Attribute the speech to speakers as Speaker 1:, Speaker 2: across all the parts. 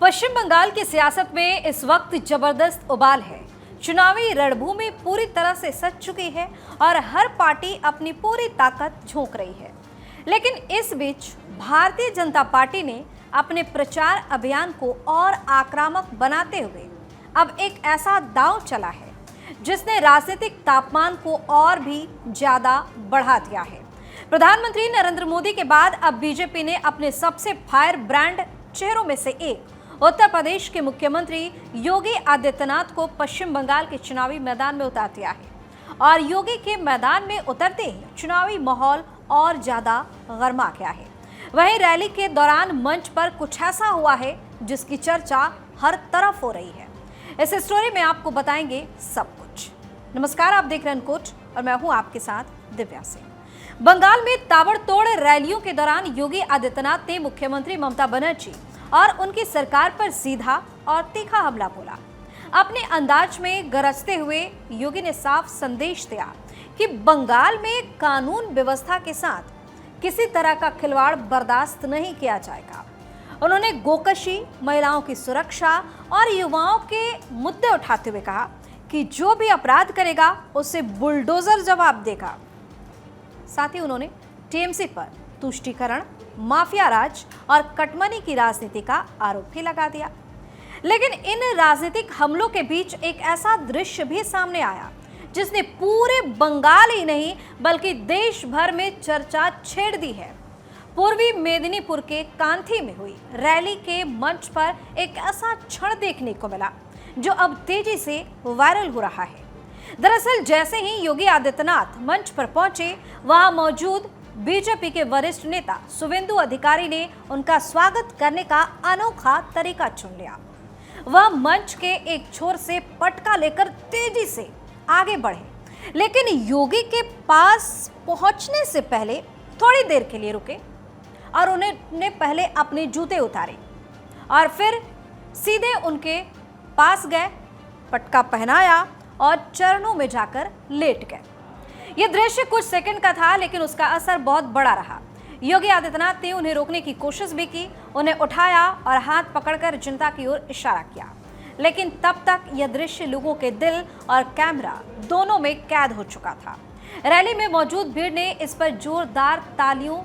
Speaker 1: पश्चिम बंगाल की सियासत में इस वक्त जबरदस्त उबाल है। चुनावी रणभूमि पूरी तरह से सज चुकी है और हर पार्टी अपनी पूरी ताकत झोंक रही है। लेकिन इस बीच भारतीय जनता पार्टी ने अपने प्रचार अभियान को और आक्रामक बनाते हुए अब एक ऐसा दांव चला है जिसने राजनीतिक तापमान को और भी ज्यादा बढ़ा दिया है। प्रधानमंत्री नरेंद्र मोदी के बाद अब बीजेपी ने अपने सबसे फायर ब्रांड चेहरों में से एक उत्तर प्रदेश के मुख्यमंत्री योगी आदित्यनाथ को पश्चिम बंगाल के चुनावी मैदान में उतार दिया है और योगी के मैदान में उतरते ही चुनावी माहौल और ज्यादा गर्मा गया है। वहीं रैली के दौरान मंच पर कुछ ऐसा हुआ है जिसकी चर्चा हर तरफ हो रही है। इस स्टोरी में आपको बताएंगे सब कुछ। नमस्कार, आप देख रहे हैं अनकोट और मैं हूं आपके साथ दिव्या सिंह। बंगाल में ताबड़तोड़ रैलियों के दौरान योगी आदित्यनाथ ने मुख्यमंत्री ममता बनर्जी और उनकी सरकार पर सीधा और तीखा हमला बोला। अपने अंदाज में गरजते हुए योगी ने साफ संदेश दिया कि बंगाल में कानून व्यवस्था के साथ किसी तरह का खिलवाड़ बर्दाश्त नहीं किया जाएगा। उन्होंने गोकशी, महिलाओं की सुरक्षा और युवाओं के मुद्दे उठाते हुए कहा कि जो भी अपराध करेगा उसे बुलडोजर जवाब देगा। साथ ही उन्होंने टीएमसी पर तुष्टीकरण, माफिया राज और कटमनी की राजनीति का आरोप भी लगा दिया। लेकिन इन राजनीतिक हमलों के बीच एक ऐसा दृश्य भी सामने आया जिसने पूरे बंगाल ही नहीं बल्कि देश भर में चर्चा छेड़ दी है। पूर्वी मेदिनीपुर के कांथी में हुई रैली के मंच पर एक ऐसा क्षण देखने को मिला जो अब तेजी से वायरल हो रहा है। दरअसल जैसे ही योगी आदित्यनाथ मंच पर पहुंचे, वहां मौजूद बीजेपी के वरिष्ठ नेता शुवेंदु अधिकारी ने उनका स्वागत करने का अनोखा तरीका चुन लिया। वह मंच के एक छोर से पटका लेकर तेजी से आगे बढ़े, लेकिन योगी के पास पहुंचने से पहले थोड़ी देर के लिए रुके और उन्होंने पहले अपने जूते उतारे और फिर सीधे उनके पास गए, पटका पहनाया और चरणों में जाकर लेट गए। यह दृश्य कुछ सेकंड का था, लेकिन उसका असर बहुत बड़ा रहा। योगी आदित्यनाथ ने उन्हें रोकने की कोशिश भी की, उन्हें उठाया और हाथ पकड़कर जनता की ओर इशारा किया, लेकिन तब तक यह दृश्य लोगों के दिल और कैमरा दोनों में कैद हो चुका था। रैली में मौजूद भीड़ ने इस पर जोरदार तालियों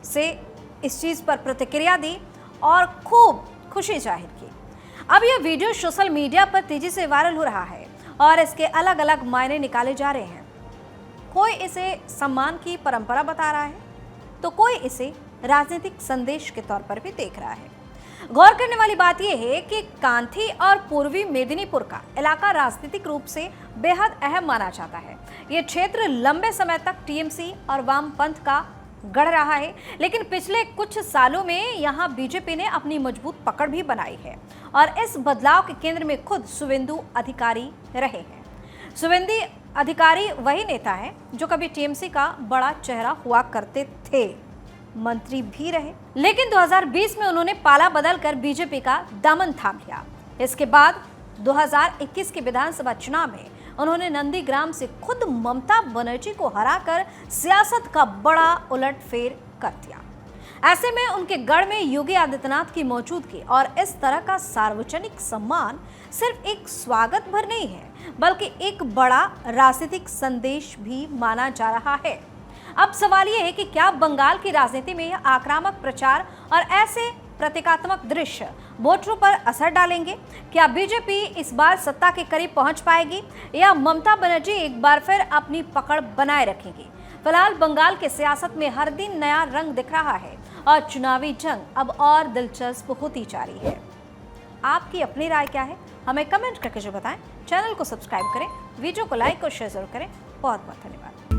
Speaker 1: से इस चीज पर प्रतिक्रिया दी और खूब खुशी जाहिर की। अब यह वीडियो सोशल मीडिया पर तेजी से वायरल हो रहा है और इसके अलग अलग मायने निकाले जा रहे हैं। कोई इसे सम्मान की परंपरा बता रहा है तो कोई इसे राजनीतिक संदेश के तौर पर भी देख रहा है। गौर करने वाली बात यह है कि कांथी और पूर्वी मेदिनीपुर का इलाका राजनीतिक रूप से बेहद अहम माना जाता है। ये क्षेत्र लंबे समय तक टीएमसी और वामपंथ का गढ़ रहा है, लेकिन पिछले कुछ सालों में यहाँ बीजेपी ने अपनी मजबूत पकड़ भी बनाई है और इस बदलाव के केंद्र में खुद शुवेंदु अधिकारी रहे हैं। शुवेंदु अधिकारी वही नेता है जो कभी टीएमसी का बड़ा चेहरा हुआ करते थे, मंत्री भी रहे, लेकिन 2020 में उन्होंने पाला बदलकर बीजेपी का दामन थाम लिया। इसके बाद 2021 के विधानसभा चुनाव में उन्होंने नंदीग्राम से खुद ममता बनर्जी को हराकर सियासत का बड़ा उलटफेर कर दिया। ऐसे में उनके गढ़ में योगी आदित्यनाथ की मौजूदगी और इस तरह का सार्वजनिक सम्मान सिर्फ एक स्वागत भर नहीं है, बल्कि एक बड़ा राजनीतिक संदेश भी माना जा रहा है। अब सवाल यह है कि क्या बंगाल की राजनीति में यह आक्रामक प्रचार और ऐसे प्रतीकात्मक दृश्य वोटरों पर असर डालेंगे? क्या बीजेपी इस बार सत्ता के करीब पहुंच पाएगी या ममता बनर्जी एक बार फिर अपनी पकड़ बनाए रखेंगी? फिलहाल बंगाल के सियासत में हर दिन नया रंग दिख रहा है और चुनावी जंग अब और दिलचस्प होती जा रही है। आपकी अपनी राय क्या है? हमें कमेंट करके जो बताएं। चैनल को सब्सक्राइब करें, वीडियो को लाइक और शेयर जरूर करें। बहुत बहुत धन्यवाद।